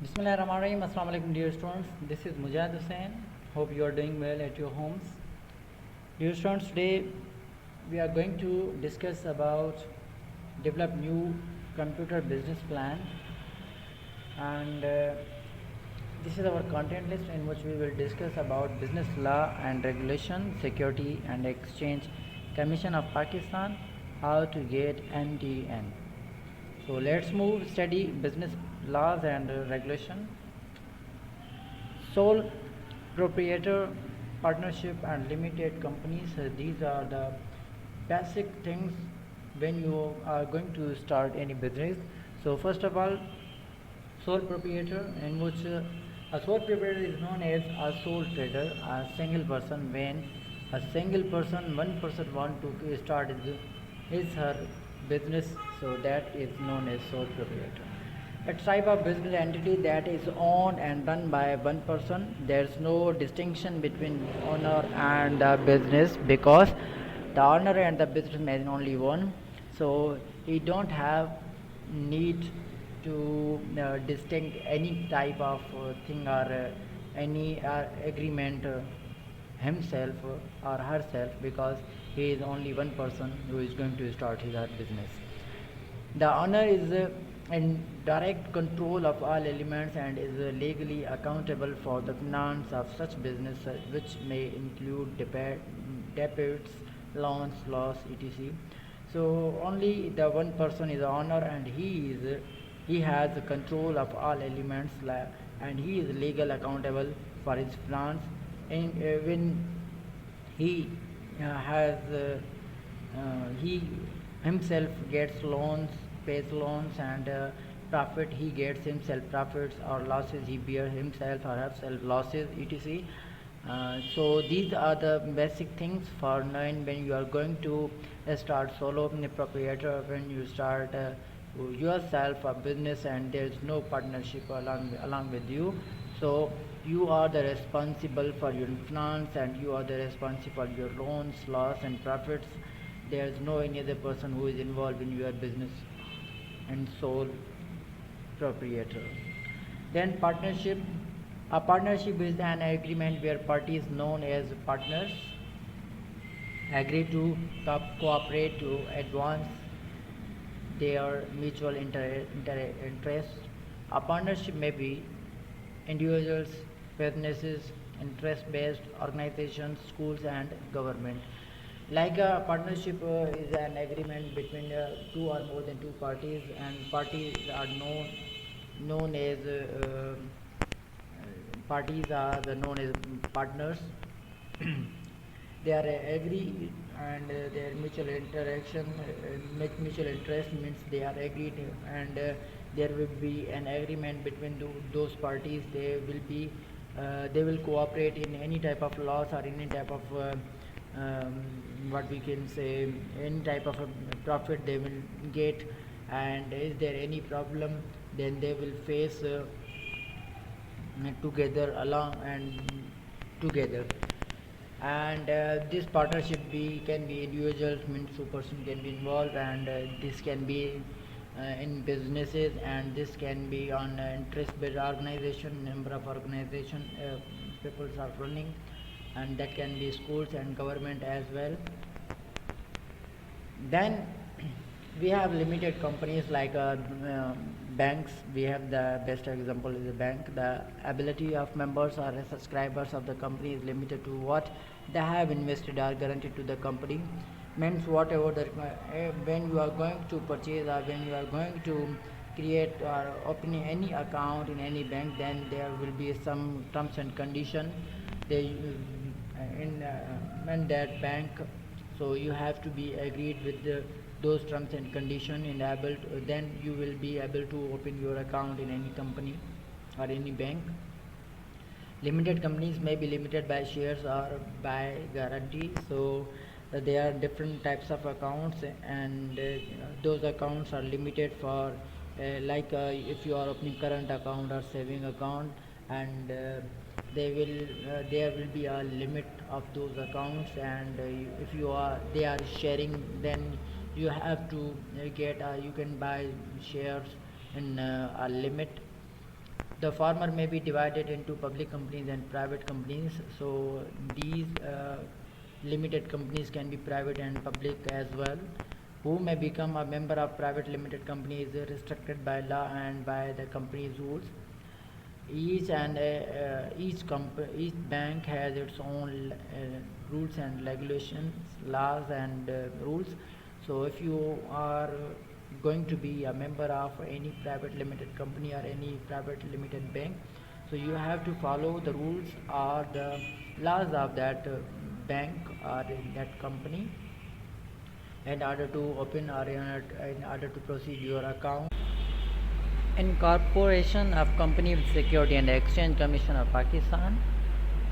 Bismillahirrahmanirrahim. Assalamu alaikum dear students. This is Mujahid Hussain. Hope you are doing well at your homes. Dear students, today we are going to discuss about develop new computer business plan, and this is our content list in which we will discuss about business law and regulation, security and exchange commission of Pakistan, how to get MTN. So let's move study business laws and regulation. Sole proprietor, partnership and limited companies, these are the basic things when you are going to start any business. So first of all, sole proprietor, in which a sole proprietor is known as a sole trader, a single person. When a single person, one person want to start his her business, so that is known as sole proprietor. A type of business entity that is owned and run by one person. There's no distinction between owner and the business, because the owner and the businessman is only one. So he don't have need to distinct any type of thing or any agreement himself or herself, because he is only one person who is going to start his business. The owner is in direct control of all elements and is legally accountable for the finance of such business, which may include debits, loans, loss, etc. So only the one person is the owner, and he has control of all elements, and he is legal accountable for his finance. And when he he himself gets loans, pays loans, and profit he gets himself profits, or losses he bears himself or herself losses, etc. So these are the basic things for knowing when you are going to start solo proprietor, when you start yourself a business and there is no partnership along with you. So you are the responsible for your finance, and you are the responsible for your loans, loss and profits. There is no any other person who is involved in your business and sole proprietor. Then partnership. A partnership is an agreement where parties known as partners agree to cooperate to advance their mutual interests. A partnership may be individuals, businesses, interest-based organizations, schools and government. Like a partnership is an agreement between two or more than two parties, and parties are known as known as partners. They are agree, and their mutual interaction, mutual interest means they are agreed, and there will be an agreement between those parties. They will cooperate in any type of loss or any type of um, what we can say, any type of a profit they will get, and is there any problem, then they will face together along and together. And this partnership can be individuals, means two person can be involved, and this can be in businesses, and this can be on interest based organization, number of organization people are running, and that can be schools and government as well. Then we have limited companies like banks. We have the best example is a bank. The ability of members or subscribers of the company is limited to what they have invested or guaranteed to the company. Means whatever when you are going to purchase, or when you are going to create or open any account in any bank, then there will be some terms and condition they in that bank. So you have to be agreed with those terms and condition, and then you will be able to open your account in any company or any bank. Limited companies may be limited by shares or by guarantee. So there are different types of accounts, and those accounts are limited for if you are opening current account or saving account, and there will be a limit of those accounts, and if they are sharing, then you have to you can buy shares in a limit. the former may be divided into public companies and private companies. So these limited companies can be private and public as well. Who may become a member of private limited company is restricted by law and by the company's rules. Each bank has its own rules and regulations, laws and rules. So if you are going to be a member of any private limited company or any private limited bank, so you have to follow the rules or the laws of that bank or in that company in order to open or in order to proceed your account. Incorporation of Company with Security and Exchange Commission of Pakistan.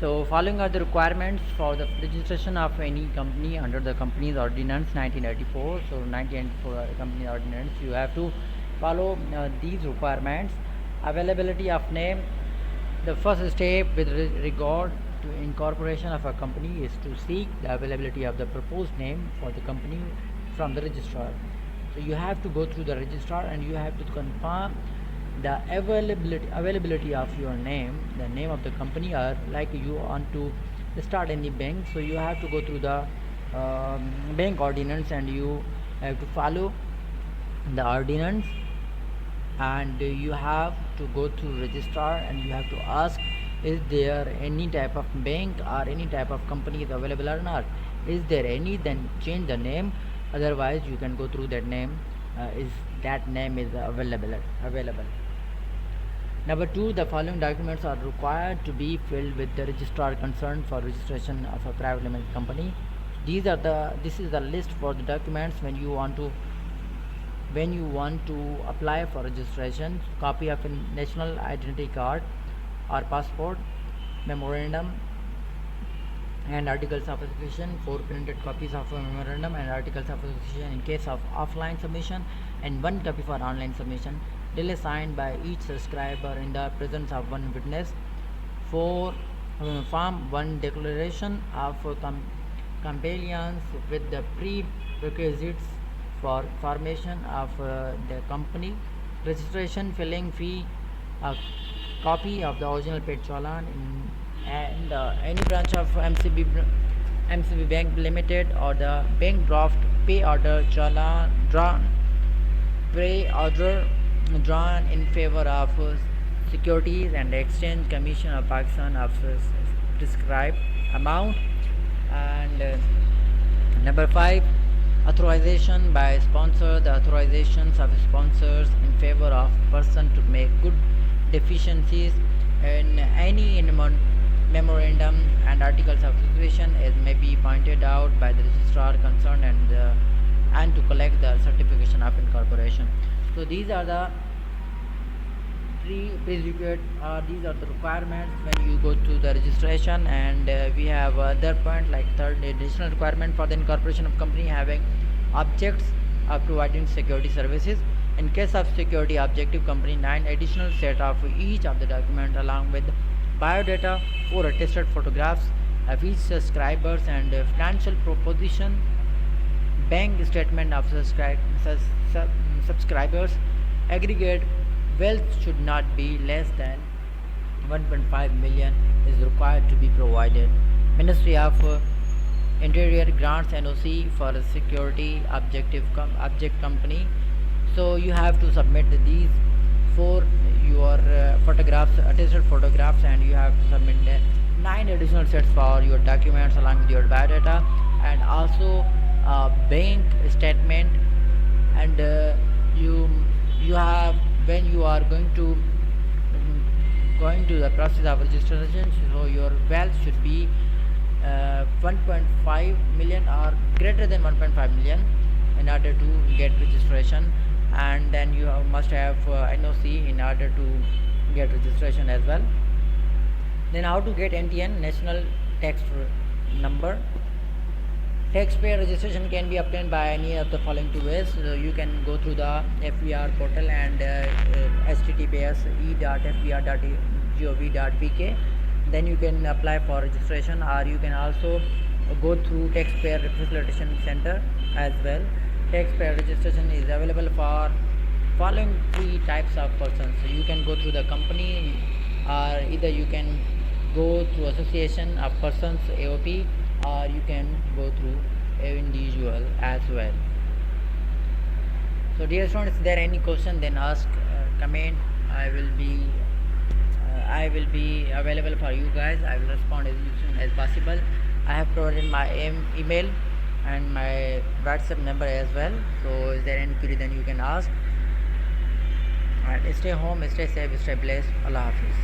So following are the requirements for the registration of any company under the Companies Ordinance 1984. So 1984 Company Ordinance, you have to follow these requirements. Availability of name. The first step with regard to incorporation of a company is to seek the availability of the proposed name for the company from the registrar. So you have to go through the registrar and you have to confirm the availability of your name, the name of the company, or like you want to start any bank, so you have to go through the bank ordinance and you have to follow the ordinance, and you have to go to registrar and you have to ask, is there any type of bank or any type of company is available or not? Is there any? Then change the name, otherwise you can go through that name, is that name is available. Number 2, the following documents are required to be filled with the registrar concerned for registration of a private limited company. This is the list for the documents when you want to apply for registration. Copy of a national identity card or passport, memorandum and articles of association, 4 printed copies of a memorandum and articles of association in case of offline submission, and 1 copy for online submission, duly signed by each subscriber in the presence of 1 witness. 4 Form 1 declaration of compliance with the prerequisites for formation of the company. Registration filling fee, a copy of the original paid challan and any branch of MCB Bank Limited or the bank draft pay order challan drawn in favor of Securities and Exchange Commission of Pakistan of prescribed amount. And number 5, authorization by sponsor. The authorizations of sponsors in favor of person to make good deficiencies in any memorandum and articles of association as may be pointed out by the registrar concerned, and to collect the certification of incorporation. So these are the prerequisites, these are the requirements when you go to the registration. And we have other point like third, additional requirement for the incorporation of company having objects of providing security services. In case of security objective company, 9 additional set of each of the document along with biodata, 4 attested photographs of each subscribers and financial proposition, bank statement of subscribers. Aggregate wealth should not be less than 1.5 million is required to be provided. Ministry of Interior grants NOC for a security object company. So you have to submit these 4 your photographs, attested photographs, and you have to submit 9 additional sets for your documents along with your biodata, and also a bank statement. And you have, when you are going to the process of registration, so your wealth should be 1.5 million or greater than 1.5 million in order to get registration. And then you must have NOC in order to get registration as well. Then how to get NTN, National Tax Number. Taxpayer registration can be obtained by any of the following 2 ways. So you can go through the FBR portal and https e.fbr.gov.pk. Then you can apply for registration, or you can also go through Taxpayer Facilitation Center as well. Taxpayer registration is available for following three types of persons. So you can go through the company, or either you can go through association of persons, AOP, or you can go through individual as well. So dear students, if there any question, then ask, comment. I will be available for you guys. I will respond as soon as possible. I have provided my email and my WhatsApp number as well. So is there any query, then you can ask. Alright, stay home, stay safe, stay blessed. Allah Hafiz.